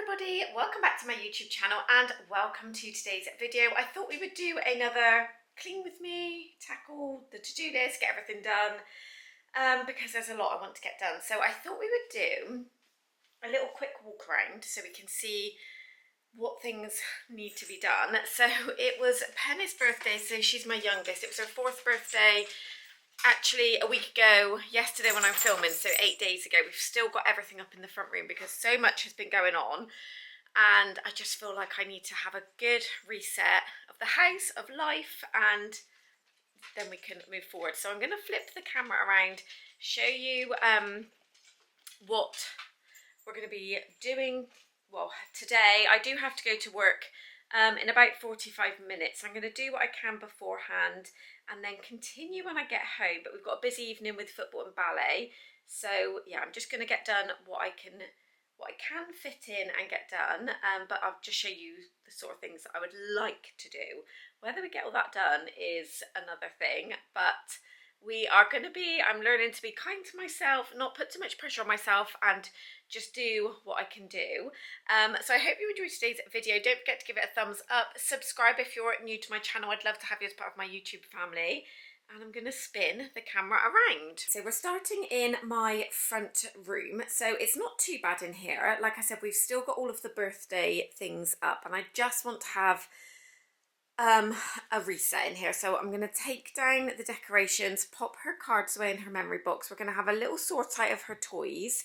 everybody, welcome back to my YouTube channel and welcome to today's video. I thought we would do another clean with me, tackle the to-do list, get everything done, because there's a lot I want to get done. So I thought we would do a little quick walk around so we can see what things need to be done. So it was Penny's birthday, so she's my youngest. It was her 4th birthday. Actually a week ago, yesterday when I'm filming, so 8 days ago. We've still got everything up in the front room because so much has been going on and I just feel like I need to have a good reset of the house, of life, and then we can move forward. So I'm going to flip the camera around, show you what we're going to be doing. Well, today I do have to go to work in about 45 minutes. I'm going to do what I can beforehand and then continue when I get home, but we've got a busy evening with football and ballet, so yeah, I'm just going to get done what I can fit in and get done, but I'll just show you the sort of things that I would like to do. Whether we get all that done is another thing, but we are going to be, I'm learning to be kind to myself, not put too much pressure on myself, and just do what I can do. So I hope you enjoyed today's video. Don't forget to give it a thumbs up. Subscribe if you're new to my channel. I'd love to have you as part of my YouTube family. And I'm going to spin the camera around. So we're starting in my front room. So it's not too bad in here. Like I said, we've still got all of the birthday things up, and I just want to have a reset in here. So I'm going to take down the decorations, pop her cards away in her memory box. We're going to have a little sort out of her toys.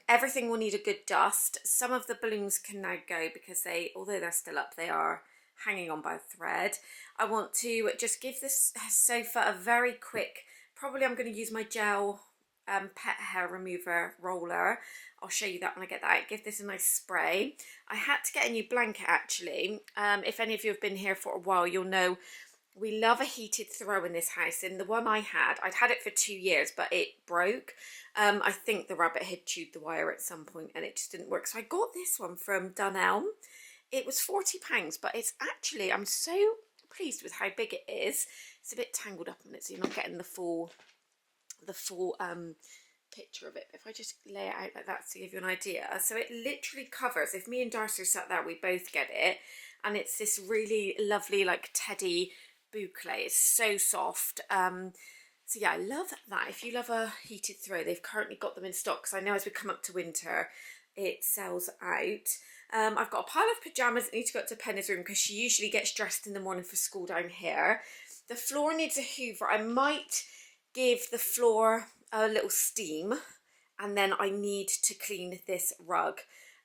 Everything will need a good dust. Some of the balloons can now go because although they're still up, they are hanging on by a thread. I want to just give this sofa a very quick, probably I'm going to use my gel pet hair remover roller. I'll show you that when I get that out. Give this a nice spray. I had to get a new blanket actually. If any of you have been here for a while, you'll know we love a heated throw in this house, and the one I'd had it for 2 years, but it broke. I think the rabbit had chewed the wire at some point and it just didn't work. So I got this one from Dunelm. It was £40, but it's actually, I'm so pleased with how big it is. It's a bit tangled up on it, so you're not getting the full picture of it. If I just lay it out like that to give you an idea. So it literally covers, if me and Darcy are sat there, we both get it. And it's this really lovely like teddy boucle. It's so soft. So yeah, I love that. If you love a heated throw, they've currently got them in stock, because I know as we come up to winter, it sells out. I've got a pile of pyjamas that need to go up to Penny's room because she usually gets dressed in the morning for school down here. The floor needs a hoover. I might give the floor a little steam, and then I need to clean this rug.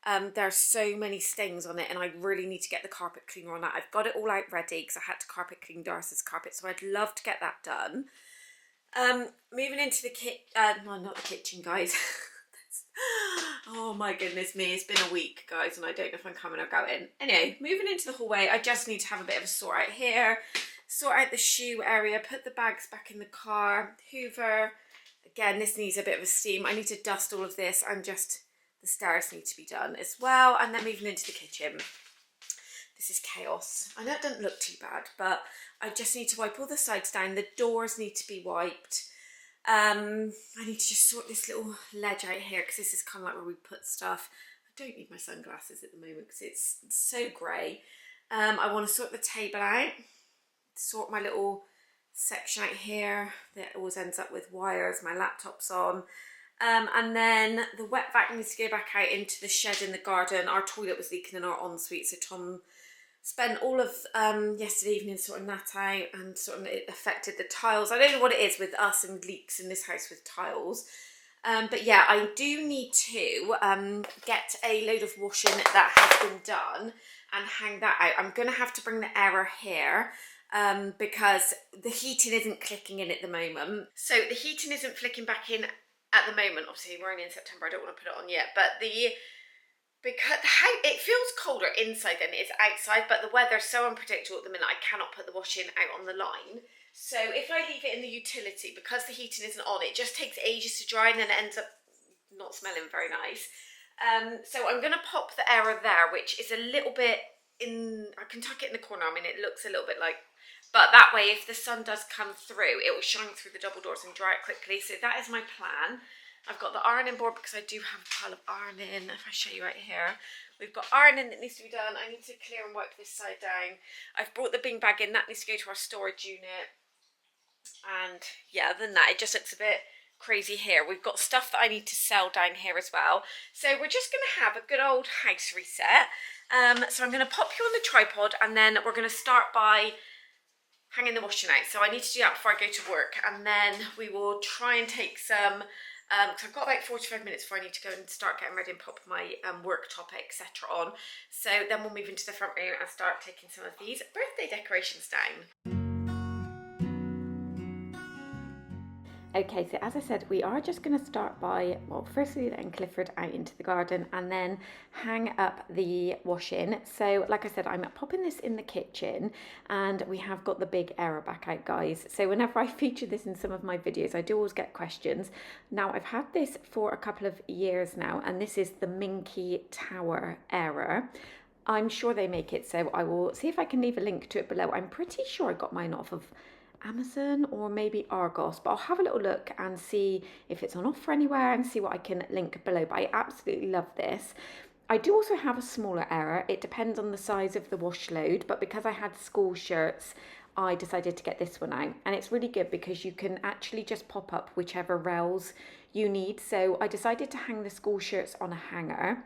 There are so many stains on it and I really need to get the carpet cleaner on that. I've got it all out ready because I had to carpet clean Darcy's carpet, so I'd love to get that done. Moving into the no, not the kitchen, guys. Oh my goodness me, it's been a week, guys, and I don't know if I'm coming or going. Anyway, moving into the hallway, I just need to have a bit of a sort out here, sort out the shoe area, put the bags back in the car, hoover. Again, this needs a bit of a steam. I need to dust all of this, and just the stairs need to be done as well. And then moving into the kitchen. This is chaos. I know it doesn't look too bad, but I just need to wipe all the sides down. The doors need to be wiped. I need to just sort this little ledge out here because this is kind of like where we put stuff. I don't need my sunglasses at the moment because it's so grey. I want to sort the table out, sort my little section out here that always ends up with wires, my laptop's on. And then the wet vac needs to go back out into the shed in the garden. Our toilet was leaking in our ensuite, so Tom spent all of yesterday evening sorting that out, and sort of it affected the tiles. I don't know what it is with us and leaks in this house with tiles. But yeah, I do need to get a load of washing that has been done and hang that out. I'm going to have to bring the error here because the heating isn't clicking in at the moment. So the heating isn't flicking back in at the moment. Obviously we're only in September, I don't want to put it on yet, but because it feels colder inside than it is outside, but the weather's so unpredictable at the minute, I cannot put the washing out on the line. So if I leave it in the utility, because the heating isn't on, it just takes ages to dry and then it ends up not smelling very nice. So I'm going to pop the error there, which is a little bit I can tuck it in the corner. I mean, it looks a little bit like, but that way if the sun does come through, it will shine through the double doors and dry it quickly. So that is my plan. I've got the ironing board because I do have a pile of ironing. If I show you right here, we've got ironing that needs to be done. I need to clear and wipe this side down. I've brought the bean bag in. That needs to go to our storage unit. And yeah, other than that, it just looks a bit crazy here. We've got stuff that I need to sell down here as well. So we're just going to have a good old house reset. So I'm going to pop you on the tripod, and then we're going to start by hanging the washing out. So I need to do that before I go to work, and then we will try and take some, because I've got about 45 minutes before I need to go and start getting ready and pop my work top, etc. on. So then we'll move into the front room and start taking some of these birthday decorations down. Okay, so as I said, we are just going to start by, well, firstly letting Clifford out into the garden and then hang up the washing. So like I said, I'm popping this in the kitchen, and we have got the big error back out, guys. So whenever I feature this in some of my videos, I do always get questions. Now, I've had this for a couple of years now, and this is the Minky Tower error. I'm sure they make it, so I will see if I can leave a link to it below. I'm pretty sure I got mine off of Amazon or maybe Argos, but I'll have a little look and see if it's on offer anywhere and see what I can link below. But I absolutely love this. I do also have a smaller error. It depends on the size of the wash load, but because I had school shirts, I decided to get this one out, and it's really good because you can actually just pop up whichever rails you need. So I decided to hang the school shirts on a hanger.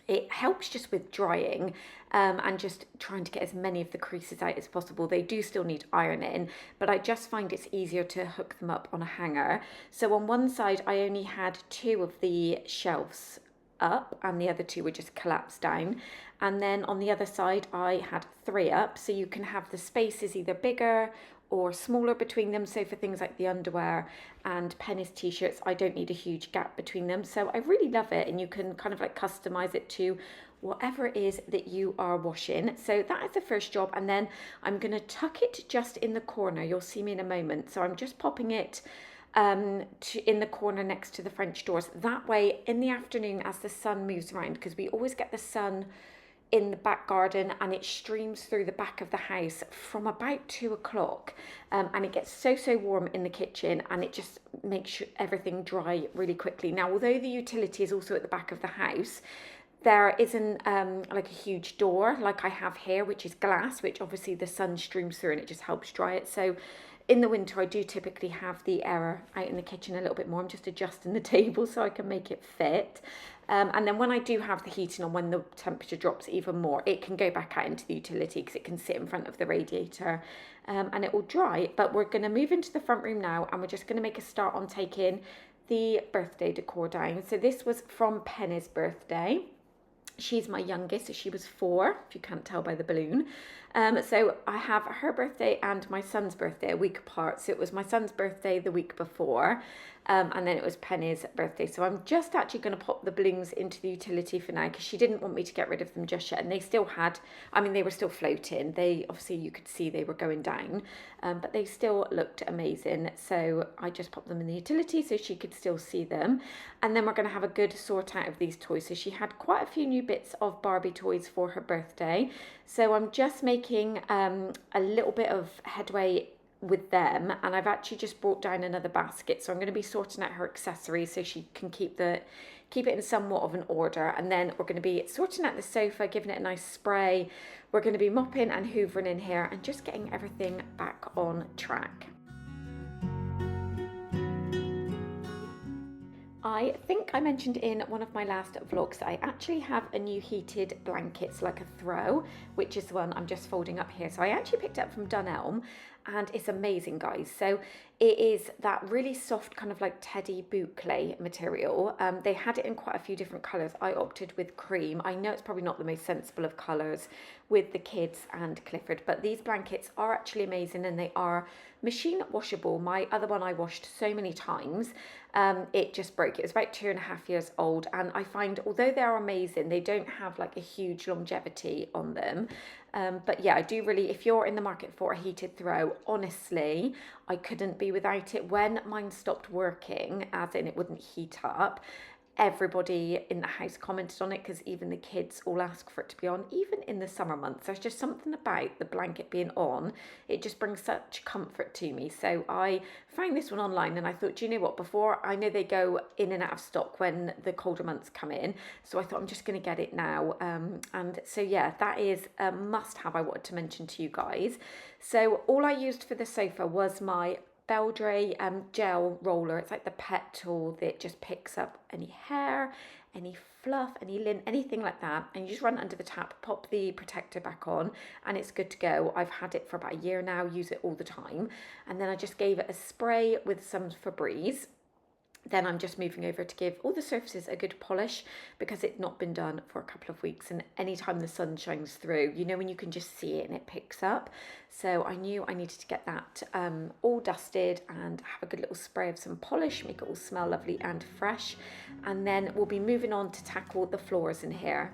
It helps just with drying and just trying to get as many of the creases out as possible. They do still need ironing, but I just find it's easier to hook them up on a hanger. So on one side, I only had 2 of the shelves up, and the other 2 were just collapsed down. And then on the other side, I had 3 up, so you can have the spaces either bigger or smaller between them. So for things like the underwear and Penny's t-shirts, I don't need a huge gap between them. So I really love it, and you can kind of like customize it to whatever it is that you are washing. So that is the first job, and then I'm going to tuck it just in the corner. You'll see me in a moment. So I'm just popping it in the corner next to the French doors. That way in the afternoon, as the sun moves around, because we always get the sun in the back garden and it streams through the back of the house from about 2 o'clock, and it gets so warm in the kitchen, and it just makes everything dry really quickly. Now, although the utility is also at the back of the house, there isn't like a huge door like I have here, which is glass, which obviously the sun streams through and it just helps dry it. So in the winter, I do typically have the error out in the kitchen a little bit more. I'm just adjusting the table so I can make it fit. And then when I do have the heating on, when the temperature drops even more, it can go back out into the utility because it can sit in front of the radiator and it will dry. But we're going to move into the front room now, and we're just going to make a start on taking the birthday decor down. So this was from Penny's birthday. She's my youngest, so she was 4, if you can't tell by the balloon. So I have her birthday and my son's birthday a week apart. So it was my son's birthday the week before, and then it was Penny's birthday. So I'm just actually going to pop the balloons into the utility for now, because she didn't want me to get rid of them just yet. And they still had, I mean, they were still floating. They, obviously you could see they were going down, but they still looked amazing. So I just popped them in the utility so she could still see them. And then we're going to have a good sort out of these toys. So she had quite a few new bits of Barbie toys for her birthday. So I'm just making a little bit of headway with them, and I've actually just brought down another basket. So I'm going to be sorting out her accessories so she can keep it in somewhat of an order. And then we're going to be sorting out the sofa, giving it a nice spray. We're going to be mopping and hoovering in here and just getting everything back on track. I think I mentioned in one of my last vlogs that I actually have a new heated blankets, like a throw, which is the one I'm just folding up here. So I actually picked it up from Dunelm, and it's amazing, guys. So it is that really soft kind of like teddy boucle material. They had it in quite a few different colours. I opted with cream. I know it's probably not the most sensible of colours with the kids and Clifford, but these blankets are actually amazing, and they are machine washable. My other one I washed so many times, it just broke. It was about 2.5 years old, and I find although they're amazing, they don't have like a huge longevity on them. But yeah, I do really, if you're in the market for a heated throw, honestly, I couldn't be without it. When mine stopped working, as in it wouldn't heat up, everybody in the house commented on it, because even the kids all ask for it to be on, even in the summer months. There's just something about the blanket being on, it just brings such comfort to me. So I found this one online and I thought, do you know what, before, I know they go in and out of stock when the colder months come in, so I thought I'm just going to get it now. And so yeah, that is a must have I wanted to mention to you guys. So all I used for the sofa was my Beldray gel roller. It's like the pet tool that just picks up any hair, any fluff, any lint, anything like that, and you just run it under the tap, pop the protector back on, and it's good to go. I've had it for about a year now, use it all the time. And then I just gave it a spray with some Febreze. Then I'm just moving over to give all the surfaces a good polish, because it's not been done for a couple of weeks, and anytime the sun shines through, you know, when you can just see it and it picks up. So I knew I needed to get that all dusted and have a good little spray of some polish, make it all smell lovely and fresh. And then we'll be moving on to tackle the floors in here.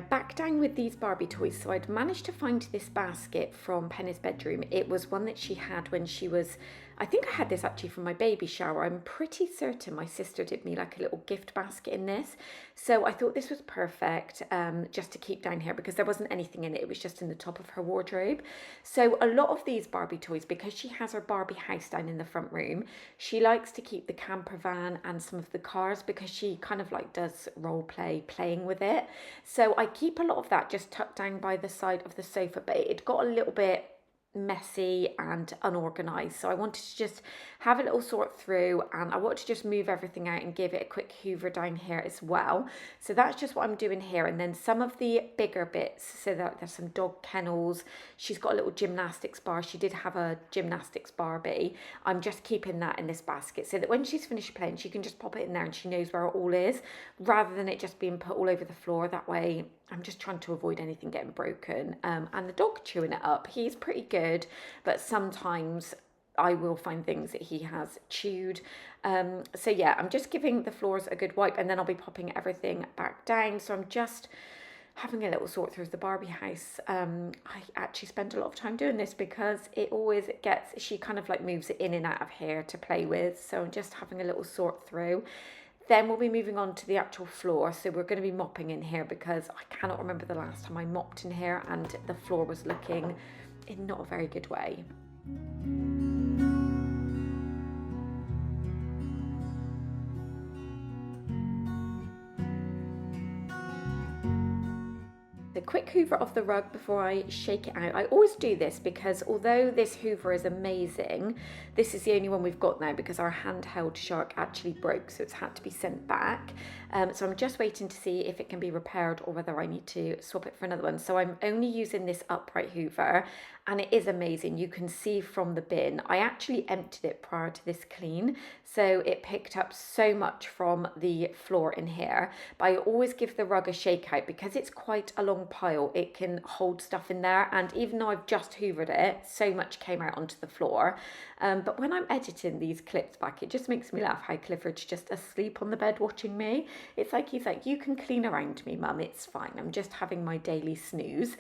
Back down with these Barbie toys. So I'd managed to find this basket from Penny's bedroom. It was one that she had when she was, I think I had this actually from my baby shower. I'm pretty certain my sister did me like a little gift basket in this. So I thought this was perfect just to keep down here, because there wasn't anything in it. It was just in the top of her wardrobe. So a lot of these Barbie toys, because she has her Barbie house down in the front room, she likes to keep the camper van and some of the cars, because she kind of like does role play playing with it. So I keep a lot of that just tucked down by the side of the sofa, but it got a little bit messy and unorganized, so I wanted to just have a little sort through, and I want to just move everything out and give it a quick hoover down here as well. So that's just what I'm doing here. And then some of the bigger bits, so that there's some dog kennels, she's got a little gymnastics bar, she did have a gymnastics Barbie. I'm just keeping that in this basket so that when she's finished playing, she can just pop it in there and she knows where it all is, rather than it just being put all over the floor. That way I'm just trying to avoid anything getting broken. And the dog chewing it up, he's pretty good, but sometimes I will find things that he has chewed. So yeah, I'm just giving the floors a good wipe, and then I'll be popping everything back down. So I'm just having a little sort through the Barbie house. I actually spend a lot of time doing this, because it always gets, she kind of like moves it in and out of here to play with. So I'm just having a little sort through. Then we'll be moving on to the actual floor. So we're going to be mopping in here, because I cannot remember the last time I mopped in here and the floor was looking in not a very good way. A quick hoover of the rug before I shake it out. I always do this because although this hoover is amazing, this is the only one we've got now, because our handheld shark actually broke, so it's had to be sent back. So I'm just waiting to see if it can be repaired or whether I need to swap it for another one. So I'm only using this upright hoover, and it is amazing. You can see from the bin, I actually emptied it prior to this clean, so it picked up so much from the floor in here. But I always give the rug a shake out, because it's quite a long pile, it can hold stuff in there, and even though I've just hoovered it, so much came out onto the floor. But when I'm editing these clips back, it just makes me laugh how Clifford's just asleep on the bed watching me. It's like he's like, you can clean around me, mum, it's fine, I'm just having my daily snooze.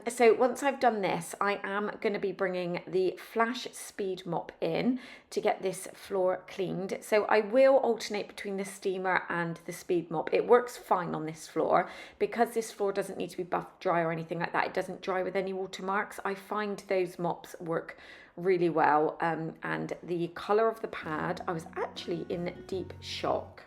So once I've done this, I am going to be bringing the Flash Speed Mop in to get this floor cleaned. So I will alternate between the steamer and the Speed Mop. It works fine on this floor, because this floor doesn't need to be buff dry or anything like that. It doesn't dry with any watermarks. I find those mops work really well. And the colour of the pad, I was actually in deep shock.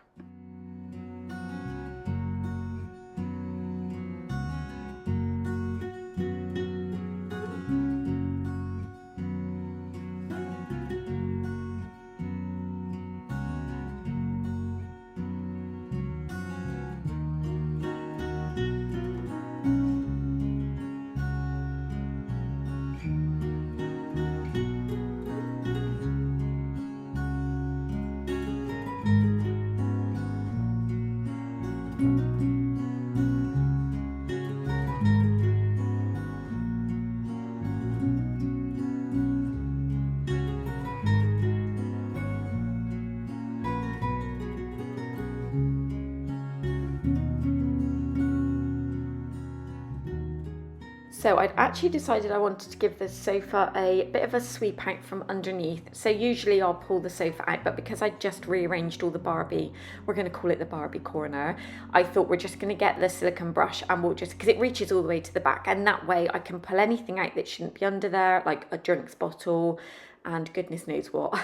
So I'd actually decided I wanted to give the sofa a bit of a sweep out from underneath. So usually I'll pull the sofa out, but because I just rearranged all the Barbie, we're going to call it the Barbie corner, I thought we're just going to get the silicone brush and we'll just, because it reaches all the way to the back, and that way I can pull anything out that shouldn't be under there, like a drinks bottle and goodness knows what.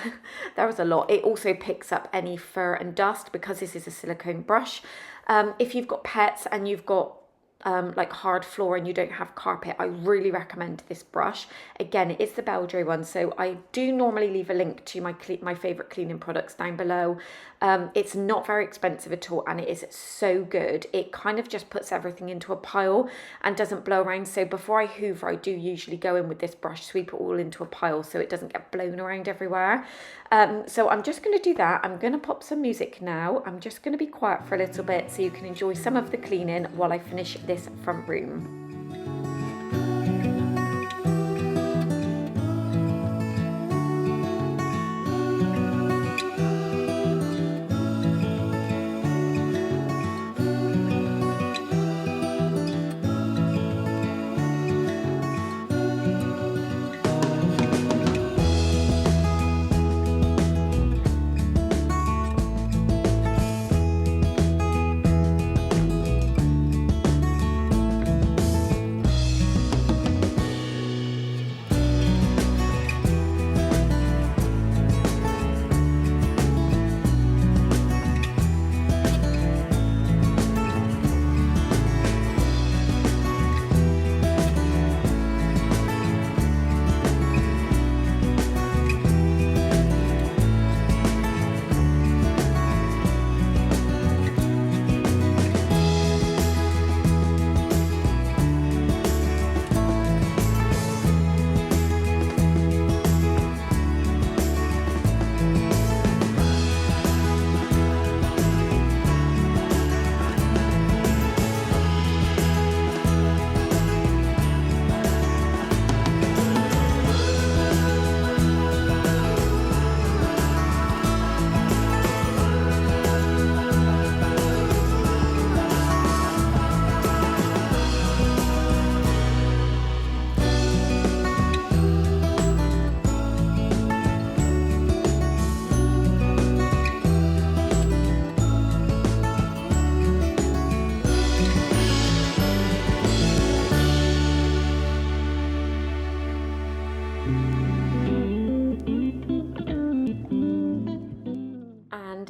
There was a lot. It also picks up any fur and dust because this is a silicone brush. If you've got pets and you've got like hard floor and you don't have carpet, I really recommend this brush. Again, it is the Beldray one, so I do normally leave a link to my favorite cleaning products down below. It's not very expensive at all, and it is so good. It kind of just puts everything into a pile and doesn't blow around. So before I hoover, I do usually go in with this brush, sweep it all into a pile so it doesn't get blown around everywhere. So I'm just going to do that. I'm going to pop some music now. I'm just going to be quiet for a little bit so you can enjoy some of the cleaning while I finish this front room.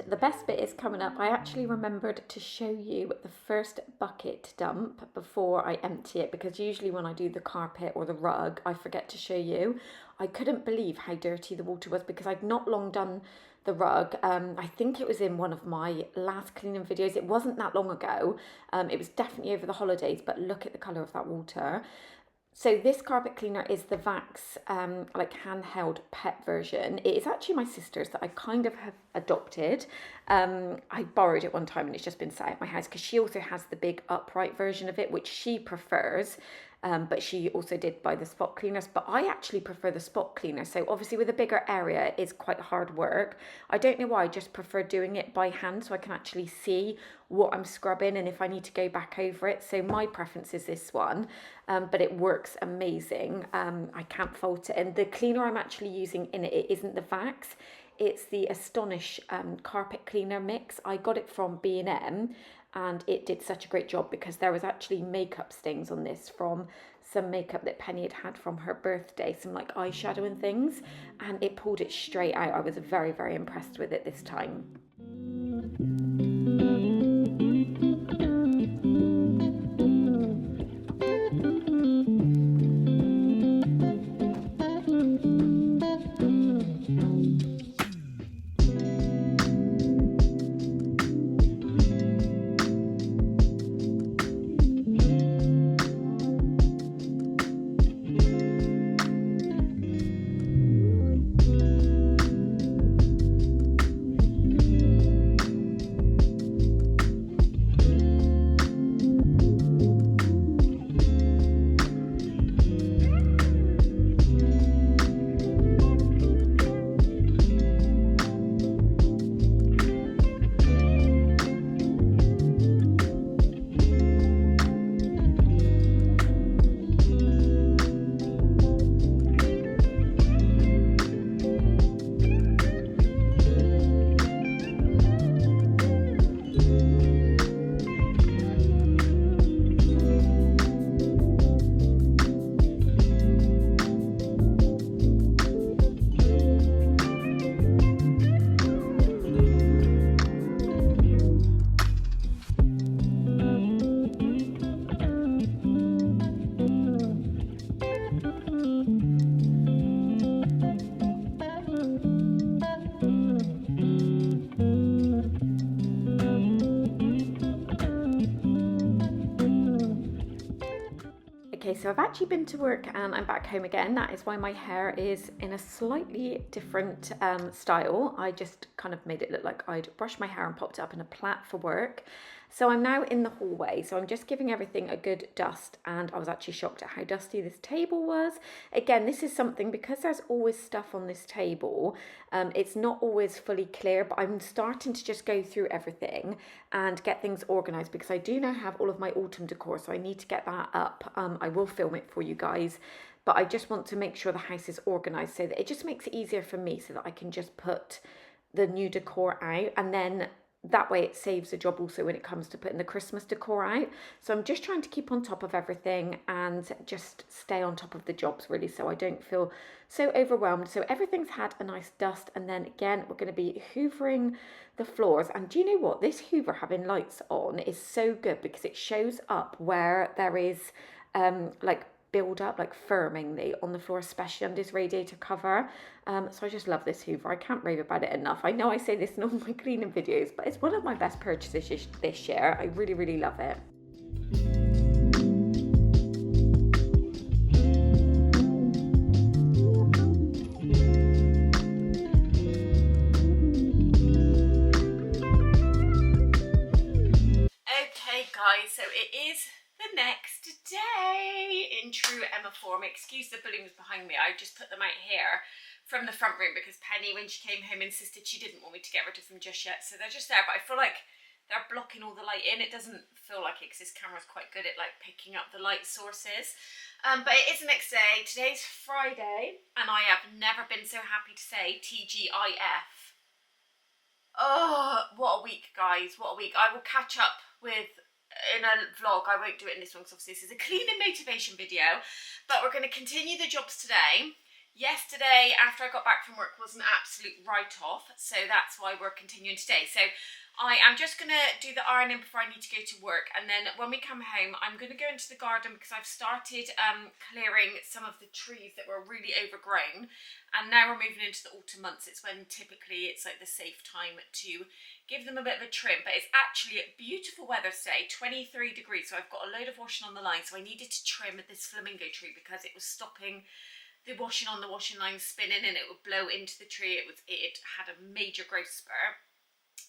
The best bit is coming up. I actually remembered to show you the first bucket dump before I empty it, because usually when I do the carpet or the rug, I forget to show you. I couldn't believe how dirty the water was because I'd not long done the rug. I think it was in one of my last cleaning videos. It wasn't that long ago. It was definitely over the holidays, but look at the colour of that water. So this carpet cleaner is the Vax like handheld pet version. It is actually my sister's that I kind of have adopted. I borrowed it one time and it's just been sat at my house because she also has the big upright version of it, which she prefers. But she also did buy the spot cleaners, but I actually prefer the spot cleaner. So obviously with a bigger area, it's quite hard work. I don't know why, I just prefer doing it by hand so I can actually see what I'm scrubbing and if I need to go back over it. So my preference is this one, but it works amazing. I can't fault it. And the cleaner I'm actually using in it, it isn't the Vax. It's the Astonish carpet cleaner mix. I got it from B&M. And it did such a great job because there was actually makeup stains on this from some makeup that Penny had had from her birthday, some like eyeshadow and things, and it pulled it straight out. I was very, very impressed with it this time. So I've actually been to work and I'm back home again. That is why my hair is in a slightly different style. I just kind of made it look like I'd brushed my hair and popped it up in a plait for work. So I'm now in the hallway, so I'm just giving everything a good dust, and I was actually shocked at how dusty this table was. Again, this is something, because there's always stuff on this table, it's not always fully clear, but I'm starting to just go through everything and get things organised, because I do now have all of my autumn decor, so I need to get that up. I will film it for you guys, but I just want to make sure the house is organised so that it just makes it easier for me, so that I can just put the new decor out, and then that way it saves a job also when it comes to putting the Christmas decor out. So I'm just trying to keep on top of everything and just stay on top of the jobs, really, so I don't feel so overwhelmed. So everything's had a nice dust, and then again we're going to be hoovering the floors. And do you know what, this hoover having lights on is so good, because it shows up where there is like build up, like firming on the floor, especially under this radiator cover. So I just love this hoover. I can't rave about it enough. I know I say this in all my cleaning videos, but it's one of my best purchases this year. I really, really love it. Okay guys, so it is the next day in true Emma form. Excuse the balloons behind me, I just put them out here from the front room because Penny, when she came home, insisted she didn't want me to get rid of them just yet. So they're just there, but I feel like they're blocking all the light in. It doesn't feel like it, because this camera's quite good at like picking up the light sources. But it is the next day. Today's Friday, and I have never been so happy to say TGIF. Oh, what a week, guys, what a week. I will catch up with in a vlog. I won't do it in this one because obviously this is a cleaning motivation video, but we're going to continue the jobs today. Yesterday, after I got back from work, was an absolute write-off, so that's why we're continuing today. So I am just going to do the ironing before I need to go to work, and then when we come home, I'm going to go into the garden because I've started clearing some of the trees that were really overgrown, and now we're moving into the autumn months. It's when typically it's like the safe time to give them a bit of a trim, but it's actually beautiful weather today, 23 degrees, so I've got a load of washing on the line, so I needed to trim this flamingo tree because it was stopping the washing on the washing line spinning, and it would blow into the tree. It had a major growth spurt.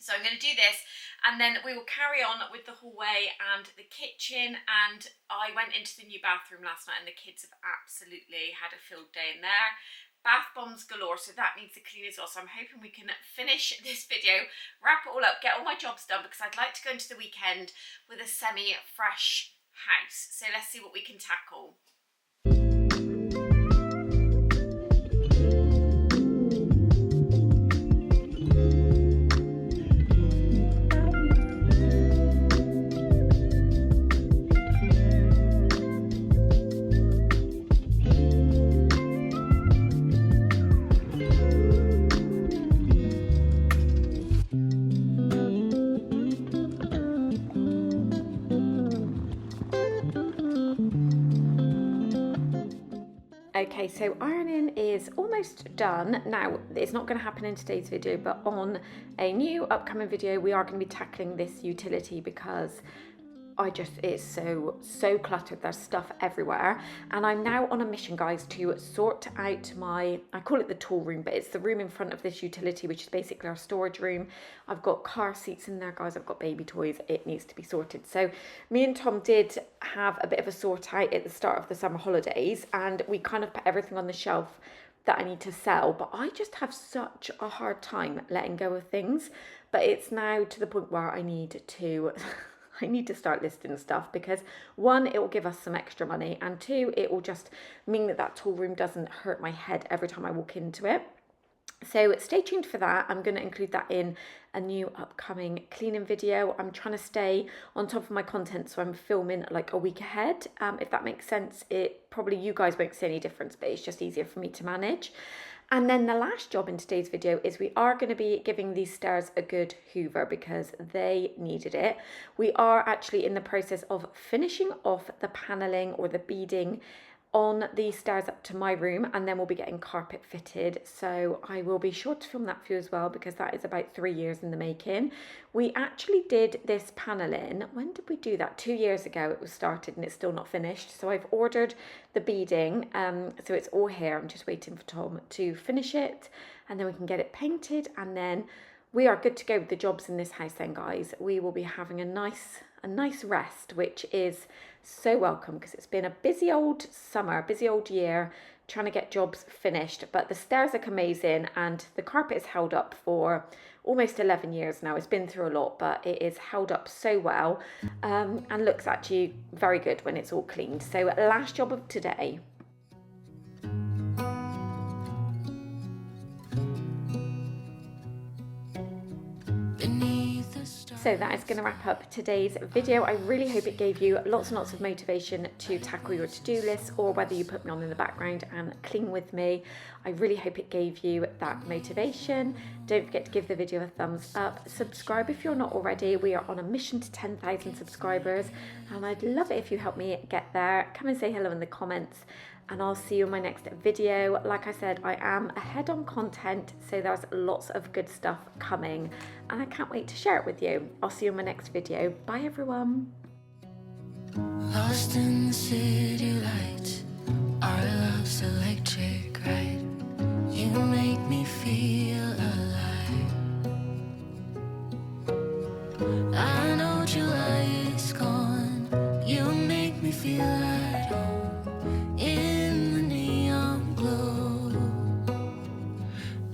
So I'm going to do this, and then we will carry on with the hallway and the kitchen. And I went into the new bathroom last night, and the kids have absolutely had a field day in there. Bath bombs galore, so that needs to clean as well. So I'm hoping we can finish this video, wrap it all up, get all my jobs done, because I'd like to go into the weekend with a semi-fresh house. So let's see what we can tackle. Okay, so ironing is almost done. Now, it's not going to happen in today's video, but on a new upcoming video, we are going to be tackling this utility, because it's so cluttered. There's stuff everywhere, and I'm now on a mission, guys, to sort out I call it the tool room, but it's the room in front of this utility, which is basically our storage room. I've got car seats in there, guys, I've got baby toys. It needs to be sorted. So me and Tom did have a bit of a sort out at the start of the summer holidays, and we kind of put everything on the shelf that I need to sell, but I just have such a hard time letting go of things. But it's now to the point where I need to start listing stuff, because one, it will give us some extra money, and two, it will just mean that tool room doesn't hurt my head every time I walk into it. So stay tuned for that. I'm going to include that in a new upcoming cleaning video. I'm trying to stay on top of my content, so I'm filming like a week ahead. If that makes sense. It probably, you guys won't see any difference, but it's just easier for me to manage. And then the last job in today's video is we are going to be giving these stairs a good hoover, because they needed it. We are actually in the process of finishing off the paneling or the beading on the stairs up to my room, and then we'll be getting carpet fitted, so I will be sure to film that for you as well, because that is about 3 years in the making. We actually did this paneling, when did we do that? 2 years ago it was started, and it's still not finished. So I've ordered the beading, so it's all here. I'm just waiting for Tom to finish it, and then we can get it painted, and then we are good to go with the jobs in this house then, guys. We will be having a nice rest, which is so welcome, because it's been a busy old summer, busy old year trying to get jobs finished. But the stairs look amazing, and the carpet is held up for almost 11 years now. It's been through a lot, but it is held up so well, and looks actually very good when it's all cleaned. So last job of today. So that is going to wrap up today's video. I really hope it gave you lots and lots of motivation to tackle your to-do list, or whether you put me on in the background and clean with me. I really hope it gave you that motivation. Don't forget to give the video a thumbs up. Subscribe if you're not already. We are on a mission to 10,000 subscribers, and I'd love it if you help me get there. Come and say hello in the comments, and I'll see you in my next video. Like I said, I am ahead on content, so there's lots of good stuff coming, and I can't wait to share it with you. I'll see you in my next video. Bye everyone. Lost in the city lights, our love's electric, right? You make me feel alive. I know July is gone, you make me feel